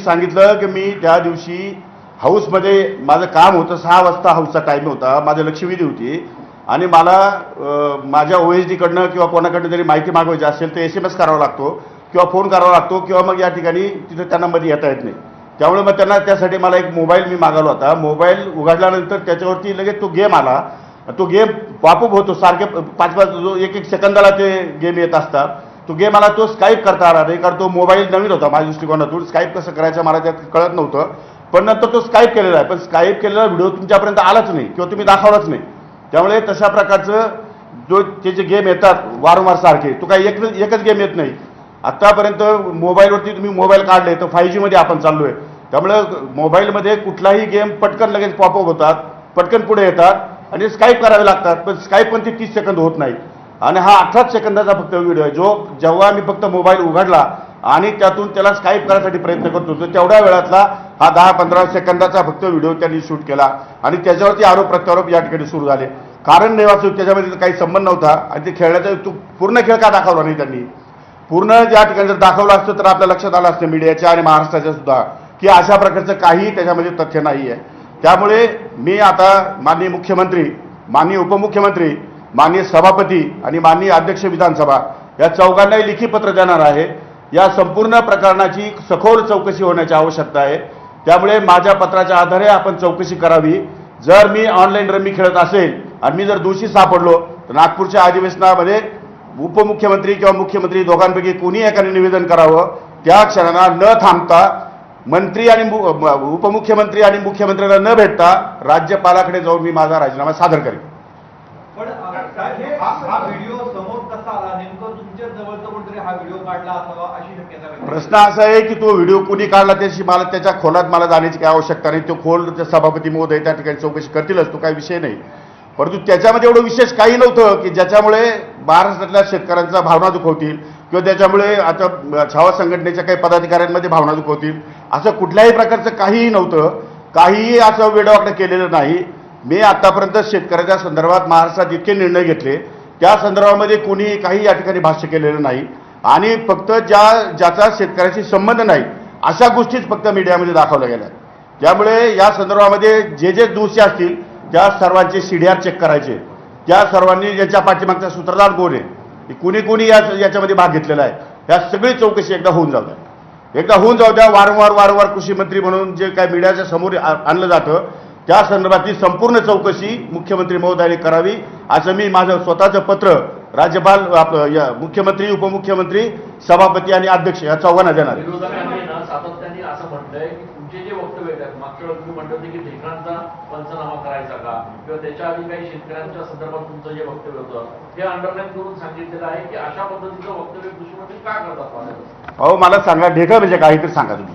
सांगितलं की मी त्या दिवशी हाऊसमध्ये माझं काम होतं, 6 वाजता हाऊसचा टाईम होता, माझं लक्षवेधी होती आणि मला माझ्या OSD कडनं किंवा कोणाकडनं जरी माहिती मागवायची असेल तर SMS करावा लागतो किंवा फोन करावा लागतो किंवा मग या ठिकाणी तिथं त्यांना मध्ये येता येत नाही. त्यामुळे मग त्यांना त्यासाठी मला एक मोबाईल मी मागवला होता. मोबाईल उघडल्यानंतर त्याच्यावरती लगेच तो गेम आला. तो गेम पॉपअप होतो सारखे 5-5 जो 1-1 सेकंदाला ते गेम येत असतात. तो गेम मला तो स्काईप करता आला नाही, कारण तो मोबाईल नवीन होता माझ्या दृष्टिकोनातून. स्काईप कसं करायचं मला त्यात कळत नव्हतं, पण नंतर तो स्काईप केलेला आहे. पण स्काईप केलेला व्हिडिओ तुमच्यापर्यंत आलाच नाही किंवा तुम्ही दाखवलाच नाही. त्यामुळे तशा प्रकारचं जो ते जे गेम येतात वारंवार सारखे, तो काही एकच गेम येत नाही. आत्तापर्यंत मोबाईलवरती तुम्ही मोबाईल काढले तर 5G मध्ये आपण चाललो आहे. त्यामुळे मोबाईलमध्ये कुठलाही गेम पटकन लगेच पॉपअप होतात, पटकन पुढे येतात आणि स्काईप करावे लागतात. पण स्काईप पण ते 30 सेकंद होत नाही आणि हा 18 सेकंदाचा फक्त व्हिडिओ आहे, जो जेव्हा मी फक्त मोबाईल उघडला आणि त्यातून त्याला स्काईप करण्यासाठी प्रयत्न करत होतो तेवढ्या वेळातला हा 10-15 सेकंदाचा फक्त व्हिडिओ त्यांनी शूट केला आणि त्याच्यावरती आरोप प्रत्यारोप या ठिकाणी सुरू झाले. कारण नाही वाचून त्याच्यामध्ये काही संबंध नव्हता आणि ते खेळण्याचा पूर्ण खेळ का दाखवला नाही त्यांनी. पूर्ण या ठिकाणी जर दाखवलं असतं तर आपल्या लक्षात आलं असतं मीडियाच्या आणि महाराष्ट्राच्या सुद्धा की अशा प्रकारचं काही त्याच्यामध्ये तथ्य नाही आहे. त्यामुळे मी आता माननीय मुख्यमंत्री, माननीय उपमुख्यमंत्री, माननीय सभापती आणि माननीय अध्यक्ष विधानसभा या चौघांनाही लिखी पत्र देणार आहे. या संपूर्ण प्रकरणाची सखोल चौकशी होण्याची आवश्यकता आहे. त्यामुळे माझ्या पत्राच्या आधारे आपण चौकशी करावी. जर मी ऑनलाईन रमी खेळत असेल आणि मी जर दोषी सापडलो तर नागपूरच्या अधिवेशनामध्ये उपमुख्यमंत्री किंवा मुख्यमंत्री दोघांपैकी कोणी एकाने निवेदन करावं. त्या क्षणाला न थांबता मंत्री आणि उपमुख्यमंत्री आणि मुख्यमंत्र्यांना न भेटता राज्यपालाकडे जाऊन मी माझा राजीनामा सादर करेन. पण हा व्हिडिओ समोर कसा आला, नेमकं तुमच्या जवळचा कोणतरी हा व्हिडिओ काढला असावा अशी शक्यता आहे. प्रश्न असा आहे की तो व्हिडिओ कुणी काढला त्याची मला त्याच्या खोलात मला जाण्याची काही आवश्यकता नाही. तो खोल सभापती महोदय त्या ठिकाणी चौकशी करतीलच, तो काही विषय नाही. परंतु त्याच्यामध्ये एवढं विशेष काही नव्हतं की ज्याच्यामुळे महाराष्ट्रातल्या शेतकऱ्यांचा भावना दुखवतील किंवा त्याच्यामुळे आता छावा संघटनेच्या काही पदाधिकाऱ्यांमध्ये भावना दुखवतील, असं कुठल्याही प्रकारचं काहीही नव्हतं. काहीही असं वेडवाकडं केलेलं नाही. मी आतापर्यंत शेतकऱ्याच्या संदर्भात महाराष्ट्रात इतके निर्णय घेतले, त्या संदर्भामध्ये कोणी काही या ठिकाणी भाष्य केलेलं नाही आणि फक्त ज्याचा शेतकऱ्याशी संबंध नाही अशा गोष्टीच फक्त मीडियामध्ये दाखवल्या गेल्या. त्यामुळे या संदर्भामध्ये जे दोषी असतील त्या सर्वांचे CDR चेक करायचे. त्या सर्वांनी याच्या पाठीमागचा सूत्रधार कोण आहे, कुणी याच्यामध्ये भाग घेतलेला आहे, या सगळी चौकशी एकदा होऊन जाऊ द्या. वारंवार कृषी मंत्री म्हणून जे काय मीडियाच्या समोर आणलं जातं त्या संदर्भातली संपूर्ण चौकशी मुख्यमंत्री महोदयांनी करावी असं मी माझं स्वतःचं पत्र राज्यपाल मुख्यमंत्री, उपमुख्यमंत्री, सभापती आणि अध्यक्ष या चौघांना देणार आहे. सातत्याने असं म्हणतंय की तुमचे जे वक्तव्य आहेत, मागच्या वेळेस तुम्ही म्हणत होते की ढेकणांचा पंचनामा करायचा का किंवा त्याच्या आधी काही शेतकऱ्यांच्या संदर्भात तुमचं जे वक्तव्य होतं ते अंडरलाईन करून सांगितलेलं आहे की अशा पद्धतीचं वक्तव्य कृषी मंत्री का करतात. अहो मला सांगा, ढेकळ म्हणजे काही तर सांगा तुम्ही.